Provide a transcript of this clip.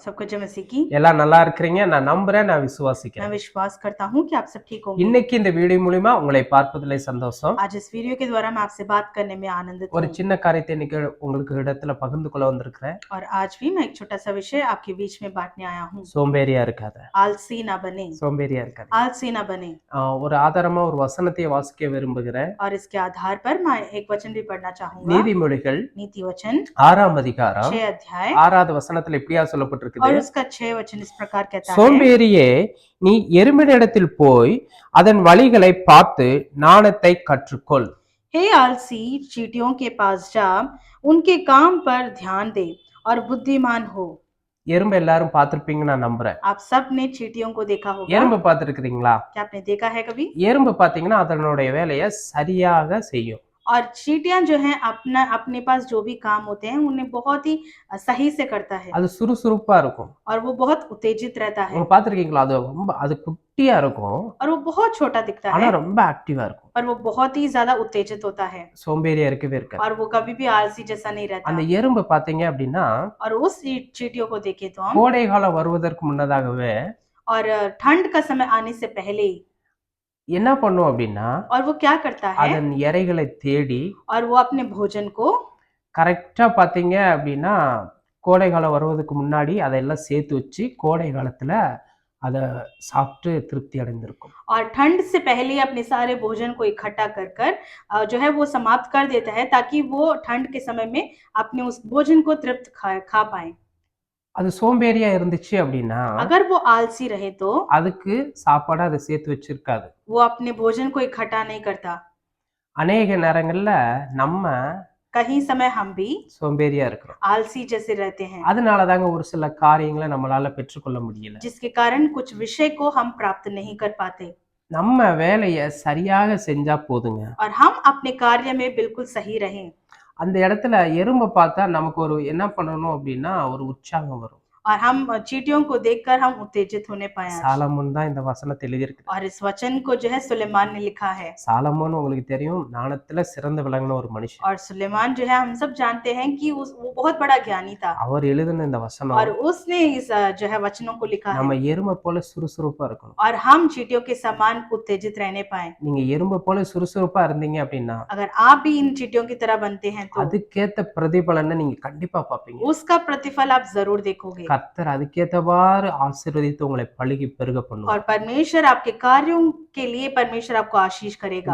सबको जय मसीह की। எல்லாம் நல்லா இருக்கிறீங்க நான் நம்புறேன் நான் விசுவாசிக்கிறேன் मैं विश्वास करता हूँ कि आप सब ठीक होंगे। இன்னைக்கு இந்த வீடியோ மூலமா உங்களை பார்ப்பதிலே சந்தோஷம் आज इस वीडियो के द्वारा मैं आपसे बात करने में आनंदित ஒரு हूँ சின்ன காரியத்தை இன்னைக்கு உங்களுக்கு இடத்துல பகிர்ந்து கொள்ள வந்திருக்கிறேன் और आज भी मैं एक छोटा सा विषय आपके बीच में बांटने आया हूँ। சோம்பேறியா இருக்காத आलसी ना बने, சோம்பேறியா இருக்காத आलसी ना बने। ஒரு ஆதாரமா ஒரு வசனத்தை வாசிக்க விரும்புகிறேன் और इसके आधार पर मैं एक वचन भी पढ़ना चाहूंगा। நீதிமொழிகள் नीति वचन 6ஆம் அதிகாரம் 6 अध्याय 6வது வசனத்துல இப்படியா और சொல்லப்பட்டிருக்குது उसका 6 वचन इस प्रकार कहता है, சோம்பேறியே நீ எருமையினிடத்தில் போய் அதன் வழிகளை பார்த்து ஞானத்தை கற்றுக்கொள் हे आलसी चींटियों के पास जा, उनके काम पर ध्यान दे और बुद्धिमान हो। எறும்பு எல்லாரும் பார்த்திருப்பீங்கன்னு நான் நம்புறேன் आप सब ने चींटियों को देखा होगा। எறும்பு பார்த்திருக்கிறீங்களா क्या आपने देखा है कभी? எறும்பு பாத்தீங்கன்னா அதனுடைய வேலையை சரியாக செய்யும் और चींटियां जो हैं अपने पास जो भी काम होते हैं उन्हें बहुत ही सही से करता है அது சுறுசுறுப்பா இருக்கும் और वो बहुत उत्तेजित रहता है நீங்க பாத்திருக்கீங்களா அது குட்டியா இருக்கும் और वो बहुत छोटा दिखता ஆனா है ரொம்ப ஆக்டிவா இருக்கும் पर वो बहुत ही ज्यादा उत्तेजित होता है சோம்பேறியா இருக்கவே இருக்காது और वो कभी भी आलसी जैसा नहीं रहता। அந்த எறும்பு பாத்தீங்க அப்படின்னா और उस चींटियों को देखे तो हम கோடை காலம் வருவதற்கு முன்னதாகவே और ठंड का समय आने से पहले ही என்ன பண்ணும் அப்படின்னா और वो क्या करता है அதன் இரைகளை தேடி और वो अपने भोजन को கரெக்டா பாத்தீங்க அப்படின்னா கோடை காலம் வருவதற்கு முன்னாடி அதெல்லாம் சேர்த்து வச்சு கோடை காலத்துல அதை சாப்பிட்டு திருப்தி அடைந்திருக்கும் और ठंड से पहले ही अपने सारे भोजन को इकट्ठा कर कर जो है वो समाप्त कर देता है ताकि वो ठंड के समय में अपने उस भोजन को तृप्त खा पाए। அது சோம்பேறியா இருந்துச்சு அப்படின்னா अगर वो आलसी रहे तो அதுக்கு சாப்பாடு அதை சேர்த்து வச்சிருக்காது वो अपने भोजन को इकट्ठा नहीं करता। அநேக நேரங்கள்ல நம்ம कहीं समय हम भी சோம்பேறியா இருக்கிறோம் आलसी जैसे रहते हैं அதனாலதாங்க ஒரு சில காரியங்களை நம்மளால பெற்றுக்கொள்ள முடியல जिसके कारण कुछ विषय को हम प्राप्त नहीं कर पाते நம்ம வேலையை சரியாக செஞ்சா போதுங்க और हम अपने कार्य में बिल्कुल सही रहें। அந்த இடத்துல எறும்பை பார்த்தா நமக்கு ஒரு என்ன பண்ணணும் அப்படின்னா ஒரு உற்சாகம் வரும் और हम चींटियों को देखकर हम उत्तेजित होने पाए। சாலமோன் தான் இந்த வசனத்தை எழுதியிருக்கு और इस वचन को जो है सुलेमान ने लिखा है சாலமோன் உங்களுக்கு தெரியும் ஞானத்துல சிறந்து விளங்கின ஒரு மனுஷன் और सुलेमान जो है हम सब जानते हैं कि वो बहुत बड़ा ज्ञानी था அவர் எழுதின இந்த வசனம் और उसने इस जो है वचनों को लिखा है நம்ம எறும்பை போல சுறுசுறுப்பா இருக்கணும் और हम चींटियों के समान उत्तेजित रहने पाए। நீங்க எறும்பை போல சுறுசுறுப்பா இருந்தீங்க அப்படின்னா अगर आप भी इन चींटियों की तरह बनते हैं तो அதுக்கேத்த பிரதிபலனை நீங்க கண்டிப்பா பாப்பீங்க उसका प्रतिफल आप जरूर देखोगे கர்த்தர் அதுக்கேற்றவாறு ஆசீர்வதித்து உங்களை பழுகி பெருக பண்ணுவார் और परमेश्वर आपके कार्यों के लिए परमेश्वर आपको आशीष करेगा।